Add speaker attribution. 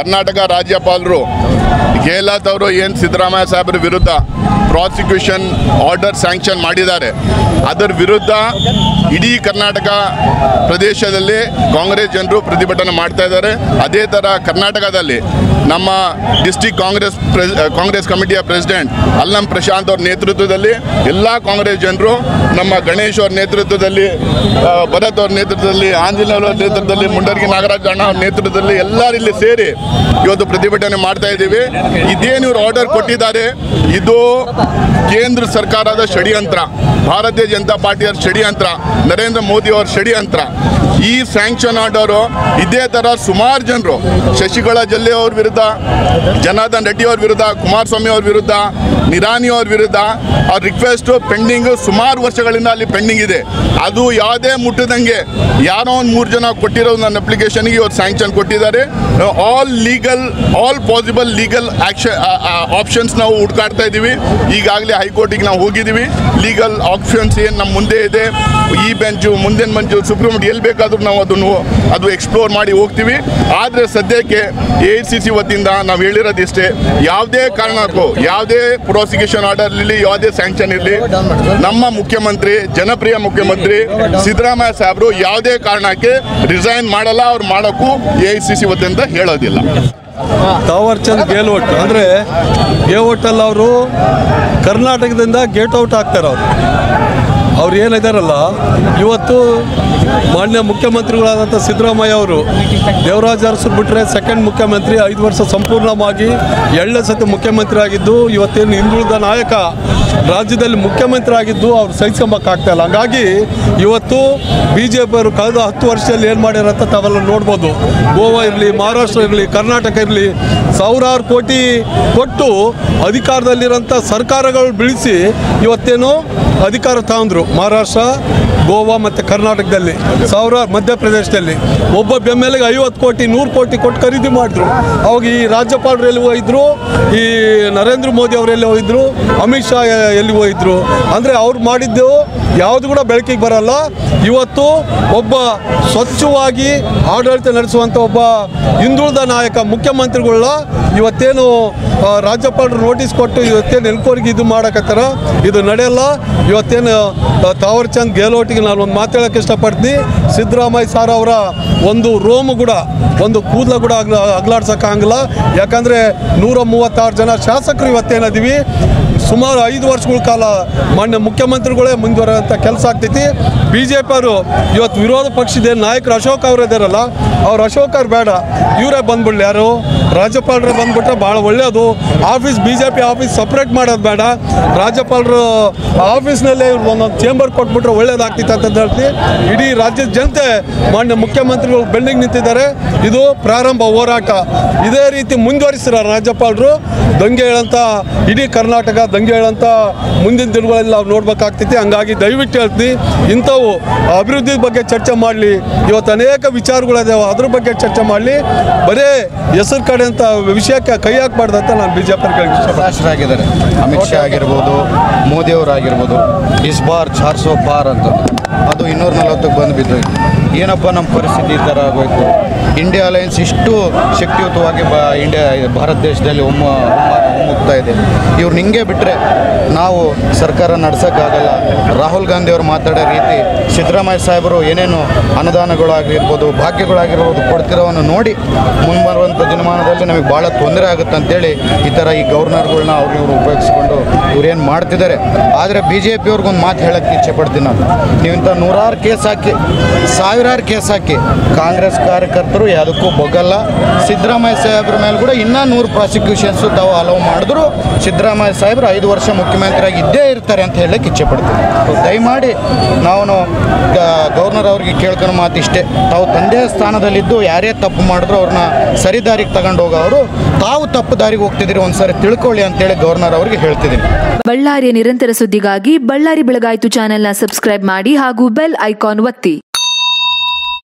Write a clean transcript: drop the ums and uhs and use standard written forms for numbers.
Speaker 1: ಕರ್ನಾಟಕ ರಾಜ್ಯಪಾಲರು ಗೆಹ್ಲೋಟ್ ಅವರು ಏನು ಸಿದ್ದರಾಮಯ್ಯ ಸಾಹೇಬ್ರ ವಿರುದ್ಧ ಪ್ರಾಸಿಕ್ಯೂಷನ್ ಆರ್ಡರ್ ಸ್ಯಾಂಕ್ಷನ್ ಮಾಡಿದ್ದಾರೆ, ಅದರ ವಿರುದ್ಧ ಇಡೀ ಕರ್ನಾಟಕ ಪ್ರದೇಶದಲ್ಲಿ ಕಾಂಗ್ರೆಸ್ ಜನರು ಪ್ರತಿಭಟನೆ ಮಾಡ್ತಾ ಇದ್ದಾರೆ. ಅದೇ ಥರ ಕರ್ನಾಟಕದಲ್ಲಿ ನಮ್ಮ ಡಿಸ್ಟ್ರಿಕ್ಟ್ ಕಾಂಗ್ರೆಸ್ ಕಮಿಟಿಯ ಪ್ರೆಸಿಡೆಂಟ್ ಅಲ್ಲಂ ಪ್ರಶಾಂತ್ ಅವ್ರ ನೇತೃತ್ವದಲ್ಲಿ ಎಲ್ಲ ಕಾಂಗ್ರೆಸ್ ಜನರು, ನಮ್ಮ ಗಣೇಶ್ ಅವ್ರ ನೇತೃತ್ವದಲ್ಲಿ, ಭರತ್ ಅವ್ರ ನೇತೃತ್ವದಲ್ಲಿ, ಆಂಜನೇಯ ಅವ್ರ ನೇತೃತ್ವದಲ್ಲಿ, ಮುಂಡರ್ಗಿ ನಾಗರಾಜ್ ಅಣ್ಣ ಅವ್ರ ನೇತೃತ್ವದಲ್ಲಿ ಎಲ್ಲರೂ ಇಲ್ಲಿ ಸೇರಿ ಇವತ್ತು ಪ್ರತಿಭಟನೆ ಮಾಡ್ತಾ ಇದ್ದೀವಿ. ಇದೇನು ಇವರು ಆರ್ಡರ್ ಕೊಟ್ಟಿದ್ದಾರೆ, ಇದು ಕೇಂದ್ರ ಸರ್ಕಾರದ ಷಡ್ಯಂತ್ರ, ಭಾರತೀಯ ಜನತಾ ಪಾರ್ಟಿಯವರ ಷಡ್ಯಂತ್ರ, ನರೇಂದ್ರ ಮೋದಿ ಅವರ ಷಡ್ಯಂತ್ರ. ಈ ಸ್ಯಾಂಕ್ಷನ್ ಆರ್ಡರು ಇದೇ ಥರ ಸುಮಾರು ಜನರು, ಶಶಿಕಲಾ ಜೊಲ್ಲೆ ಅವ್ರ ವಿರುದ್ಧ, ಜನಾರ್ದನ್ ರೆಡ್ಡಿ ಅವ್ರ ವಿರುದ್ಧ, ಕುಮಾರಸ್ವಾಮಿ ಅವ್ರ ವಿರುದ್ಧ, ನಿರಾನಿ ಅವ್ರ ವಿರುದ್ಧ ಅವ್ರ ರಿಕ್ವೆಸ್ಟು ಪೆಂಡಿಂಗ್ ಸುಮಾರು ವರ್ಷಗಳಿಂದ ಅಲ್ಲಿ ಪೆಂಡಿಂಗ್ ಇದೆ. ಅದು ಯಾವುದೇ ಮುಟ್ಟದಂಗೆ ಯಾರೋ ಒಂದು 3 ಜನ ಕೊಟ್ಟಿರೋ ನನ್ನ ಅಪ್ಲಿಕೇಶನ್ಗೆ ಇವರು ಸ್ಯಾಂಕ್ಷನ್ ಕೊಟ್ಟಿದ್ದಾರೆ. ಆಲ್ ಪಾಸಿಬಲ್ ಲೀಗಲ್ ಆಪ್ಷನ್ಸ್ ನಾವು ಹುಡುಕಾಡ್ತಾ ಇದ್ದೀವಿ. ಈಗಾಗಲೇ ಹೈಕೋರ್ಟಿಗೆ ನಾವು ಹೋಗಿದ್ದೀವಿ. ಲೀಗಲ್ ಆಪ್ಷನ್ಸ್ ಏನು ನಮ್ಮ ಮುಂದೆ ಇದೆ, ಈ ಬೆಂಚು, ಮುಂದಿನ ಬೆಂಚು, ಸುಪ್ರೀಂ ಕೋರ್ಟ್ ಎಲ್ಲಿ ಬೇಕಾದರೂ ನಾವು ಅದು ಎಕ್ಸ್ಪ್ಲೋರ್ ಮಾಡಿ ಹೋಗ್ತೀವಿ. ಆದರೆ ಸದ್ಯಕ್ಕೆ AICC ವತಿಯಿಂದ ನಾವು ಹೇಳಿರೋದಿಷ್ಟೇ, ಯಾವುದೇ ಕಾರಣಕ್ಕೂ ಯಾವುದೇ ಪ್ರಾಸಿಕ್ಯೂಷನ್ ಆರ್ಡರ್ ಇರಲಿ, ಯಾವುದೇ ಸ್ಯಾಂಕ್ಷನ್ ಇರಲಿ, ನಮ್ಮ ಮುಖ್ಯಮಂತ್ರಿ, ಜನಪ್ರಿಯ ಮುಖ್ಯಮಂತ್ರಿ ಸಿದ್ದರಾಮಯ್ಯ ಸಾಹೇಬರು ಯಾವುದೇ ಕಾರಣಕ್ಕೆ ರಿಸೈನ್ ಮಾಡಲ್ಲ, ಅವ್ರು ಮಾಡೋಕ್ಕೂ AICC ವತಿಯಿಂದ ಹೇಳೋದಿಲ್ಲ.
Speaker 2: ತಾವರ್ ಚಂದ್ ಗೆಹ್ಲೋಟ್ ಅಂದರೆ ಗೆಹ್ಲೋಟಲ್ಲಿ ಅವರು ಕರ್ನಾಟಕದಿಂದ ಗೇಟ್ ಔಟ್ ಆಗ್ತಾರೆ. ಅವ್ರು ಏನಿದಾರಲ್ಲ, ಇವತ್ತು ಮಾನ್ಯ ಮುಖ್ಯಮಂತ್ರಿಗಳಾದಂಥ ಸಿದ್ದರಾಮಯ್ಯ ಅವರು ದೇವರಾಜ ಅರಸರು ಬಿಟ್ಟರೆ ಸೆಕೆಂಡ್ ಮುಖ್ಯಮಂತ್ರಿ, 5 ವರ್ಷ ಸಂಪೂರ್ಣವಾಗಿ 2ನೇ ಸತಿ ಮುಖ್ಯಮಂತ್ರಿ ಆಗಿದ್ದು, ಇವತ್ತೇನು ಹಿಂದುಳಿದ ನಾಯಕ ರಾಜ್ಯದಲ್ಲಿ ಮುಖ್ಯಮಂತ್ರಿ ಆಗಿದ್ದು ಅವ್ರು ಸಹಿಸ್ಕೊಂಬಕ್ಕಾಗ್ತಾಯಿಲ್ಲ. ಹಾಗಾಗಿ ಇವತ್ತು BJP ಅವರು ಕಳೆದ 10 ವರ್ಷದಲ್ಲಿ ಏನು ಮಾಡ್ಯಾರಂತ ತಾವೆಲ್ಲ ನೋಡ್ಬೋದು. ಗೋವಾ ಇರಲಿ, ಮಹಾರಾಷ್ಟ್ರ ಇರಲಿ, ಕರ್ನಾಟಕ ಇರಲಿ, ಸಾವಿರಾರು ಕೋಟಿ ಕೊಟ್ಟು ಅಧಿಕಾರದಲ್ಲಿರೋಂಥ ಸರ್ಕಾರಗಳು ಬೆಳೆಸಿ ಇವತ್ತೇನು ಅಧಿಕಾರ ತಗೊಂಡ್ರು. ಮಹಾರಾಷ್ಟ್ರ, ಗೋವಾ ಮತ್ತು ಕರ್ನಾಟಕದಲ್ಲಿ, ಸಾವಿರಾರು ಮಧ್ಯಪ್ರದೇಶದಲ್ಲಿ ಒಬ್ಬ MLAಗೆ 50 ಕೋಟಿ 100 ಕೋಟಿ ಕೊಟ್ಟು ಖರೀದಿ ಮಾಡಿದ್ರು. ಅವಾಗ ಈ ರಾಜ್ಯಪಾಲರು ಎಲ್ಲಿ ಹೋಗಿದ್ರು, ಈ ನರೇಂದ್ರ ಮೋದಿ ಅವರೆಲ್ಲಿ ಹೋಗಿದ್ರು, ಅಮಿತ್ ಶಾ ಎಲ್ಲಿ ಹೋಗಿದ್ರು. ಅಂದರೆ ಅವ್ರು ಮಾಡಿದ್ದು ಯಾವುದು ಕೂಡ ಬೆಳಕಿಗೆ ಬರಲ್ಲ. ಇವತ್ತು ಒಬ್ಬ ಸ್ವಚ್ಛವಾಗಿ ಆಡಳಿತ ನಡೆಸುವಂಥ ಒಬ್ಬ ಹಿಂದುಳಿದ ನಾಯಕ ಮುಖ್ಯಮಂತ್ರಿಗಳನ್ನ ಇವತ್ತೇನು ರಾಜ್ಯಪಾಲರು ನೋಟಿಸ್ ಕೊಟ್ಟು ಇವತ್ತೇನು ಎನ್ಕ್ವೈರಿಗೆ ಇದು ಮಾಡಕತ್ತಾರ, ಇದು ನಡೆಯಲ್ಲ. ಇವತ್ತೇನು ತಾವರ್ ಚಂದ್ ಗೆಹ್ಲೋಟ್ಗೆ ನಾನು ಒಂದು ಮಾತಾಡೋಕ್ಕೆ ಇಷ್ಟಪಡ್ತೀನಿ. ಸಿದ್ದರಾಮಯ್ಯ ಸಾರ್ ಅವರ ಒಂದು ರೋಮು ಕೂಡ, ಒಂದು ಕೂದಲ ಕೂಡ ಅಗ್ಲಾಡ್ಸೋಕ್ಕಾಗಲ್ಲ. ಯಾಕಂದರೆ 136 ಜನ ಶಾಸಕರು ಇವತ್ತೇನಿದ್ದೀವಿ, ಸುಮಾರು 5 ವರ್ಷಗಳ ಕಾಲ ಮಾನ್ಯ ಮುಖ್ಯಮಂತ್ರಿಗಳೇ ಮುಂದುವರೆಯುವಂಥ ಕೆಲಸ ಆಗ್ತೈತಿ. BJP ಅವರು ಇವತ್ತು ವಿರೋಧ ಪಕ್ಷದ ನಾಯಕರು ಅಶೋಕ್ ಅವರು ಇದ್ದಾರಲ್ಲ, ಅವ್ರು ಅಶೋಕ್ ಅವ್ರು ಬೇಡ, ಇವರೇ ಬಂದ್ಬಿಡ್ಲಿ, ಯಾರು ರಾಜ್ಯಪಾಲರೇ ಬಂದ್ಬಿಟ್ರೆ ಭಾಳ ಒಳ್ಳೆಯದು. ಆಫೀಸ್ BJP ಆಫೀಸ್ ಸಪ್ರೇಟ್ ಮಾಡೋದು ಬೇಡ, ರಾಜ್ಯಪಾಲರು ಆಫೀಸ್ನಲ್ಲೇ ಒಂದೊಂದು ಚೇಂಬರ್ ಕೊಟ್ಬಿಟ್ರೆ ಒಳ್ಳೇದಾಗ್ತಿತ್ತು ಅಂತ ಹೇಳ್ತೀವಿ. ಇಡೀ ರಾಜ್ಯದ ಜನತೆ ಮಾನ್ಯ ಮುಖ್ಯಮಂತ್ರಿಗಳು ಬೆಂಡಿಂಗ್ ನಿಂತಿದ್ದಾರೆ. ಇದು ಪ್ರಾರಂಭ ಹೋರಾಟ. ಇದೇ ರೀತಿ ಮುಂದುವರಿಸಿರ ರಾಜ್ಯಪಾಲರು ದಂಗೆ ಹೇಳಂತ, ಇಡೀ ಕರ್ನಾಟಕ ದಂಗೆ ಹೇಳಂತ ಮುಂದಿನ ದಿನಗಳಲ್ಲಿ ನಾವು ನೋಡ್ಬೇಕಾಗ್ತೈತಿ. ಹಂಗಾಗಿ ದಯವಿಟ್ಟು ಹೇಳ್ತೀನಿ, ಇಂಥವು ಅಭಿವೃದ್ಧಿ ಬಗ್ಗೆ ಚರ್ಚೆ ಮಾಡಲಿ. ಇವತ್ತು ಅನೇಕ ವಿಚಾರಗಳಿದಾವೆ, ಅದ್ರ ಬಗ್ಗೆ ಚರ್ಚೆ ಮಾಡಲಿ. ಬರೇ ಹೆಸರು ಕಡೆ ಅಂತ ವಿಷಯಕ್ಕೆ ಕೈ ಹಾಕಬಾರ್ದು ಅಂತ ನಾನು BJP
Speaker 3: ಆಗಿದ್ದಾರೆ. ಅಮಿತ್ ಶಾ ಆಗಿರ್ಬೋದು, ಮೋದಿ ಅವರಾಗಿರ್ಬೋದು, ಇಸ್ ಬಾರ್ 400 ಪಾರ್ ಅಂತ, ಅದು 240ಕ್ಕೆ ಬಂದು ಬಿದ್ದೋಯ್ತು. ಏನಪ್ಪ ನಮ್ಮ ಪರಿಸ್ಥಿತಿ ಈ ಥರ ಆಗೋಯ್ತು. ಇಂಡಿಯಾ ಅಲಯನ್ಸ್ ಇಷ್ಟು ಶಕ್ತಿಯುತವಾಗಿ ಭಾರತ ದೇಶದಲ್ಲಿ ಮುಗ್ತಾ ಇದೆ. ಇವ್ರು ಹಿಂಗೆ ಬಿಟ್ಟರೆ ನಾವು ಸರ್ಕಾರ ನಡೆಸೋಕ್ಕಾಗಲ್ಲ. ರಾಹುಲ್ ಗಾಂಧಿ ಅವರು ಮಾತಾಡೋ ರೀತಿ ಸಿದ್ದರಾಮಯ್ಯ ಸಾಹೇಬರು ಏನೇನು ಅನುದಾನಗಳಾಗಿರ್ಬೋದು, ಭಾಗ್ಯಗಳಾಗಿರ್ಬೋದು ಕೊಡ್ತಿರೋವನ್ನು ನೋಡಿ ಮುಂಬರುವಂಥ ದಿನಮಾನದಲ್ಲಿ ನಮಗೆ ಭಾಳ ತೊಂದರೆ ಆಗುತ್ತೆ ಅಂತೇಳಿ ಈ ಥರ ಈ ಗವರ್ನರ್ಗಳನ್ನ ಇವರು ಉಪಯೋಗಿಸ್ಕೊಂಡು ಇವ್ರೇನು ಮಾಡ್ತಿದ್ದಾರೆ. ಆದರೆ BJP ಅವ್ರಿಗೊಂದು ಮಾತು ಹೇಳೋಕ್ಕೆ ಇಚ್ಛೆ ಪಡ್ತೀನಿ ನಾನು. ನೀವು ಇಂಥ 100 ಕೇಸ್ ಹಾಕಿ, 1000 ಕೇಸ್ ಹಾಕಿ, ಕಾಂಗ್ರೆಸ್ ಕಾರ್ಯಕರ್ತರು ಯಾವುದಕ್ಕೂ ಬೊಗಲ್ಲ. ಸಿದ್ದರಾಮಯ್ಯ ಸಾಹೇಬ್ರ ಮೇಲೆ ಕೂಡ ಇನ್ನೂ 100 ಪ್ರಾಸಿಕ್ಯೂಷನ್ಸು ತಾವು ಅಲೋ ಮಾಡಿದ್ರು ಸಿದ್ದರಾಮಯ್ಯ ಸಾಹೇಬ್ರು 5 ವರ್ಷ ಮುಖ್ಯಮಂತ್ರಿಯಾಗಿ ಇದ್ದೇ ಇರ್ತಾರೆ ಅಂತ ಹೇಳಕ್ಕೆ ಇಚ್ಛೆ ಪಡ್ತೀನಿ. ದಯಮಾಡಿ ನಾವು ಗವರ್ನರ್ ಅವ್ರಿಗೆ ಕೇಳ್ಕೊಳ್ಳೋ ಮಾತು ಇಷ್ಟೇ, ತಾವು ತಂದೆ ಸ್ಥಾನದಲ್ಲಿದ್ದು ಯಾರೇ ತಪ್ಪು ಮಾಡಿದ್ರು ಅವ್ರನ್ನ ಸರಿದಾರಿಗೆ ತಗೊಂಡು ಹೋಗೋರು, ತಾವು ತಪ್ಪು ದಾರಿಗೆ ಹೋಗ್ತಿದ್ದೀರಿ ಒಂದ್ಸರಿ ತಿಳ್ಕೊಳ್ಳಿ ಅಂತೇಳಿ ಗವರ್ನರ್ ಅವ್ರಿಗೆ ಹೇಳ್ತಿದ್ದೀನಿ.
Speaker 4: ಬಳ್ಳಾರಿಯ ನಿರಂತರ ಸುದ್ದಿಗಾಗಿ ಬಳ್ಳಾರಿ ಬೆಳಗಾಯಿತು ಚಾನೆಲ್ನ ಸಬ್ಸ್ಕ್ರೈಬ್ ಮಾಡಿ ಹಾಗೂ ಬೆಲ್ ಐಕಾನ್ ಒತ್ತಿ.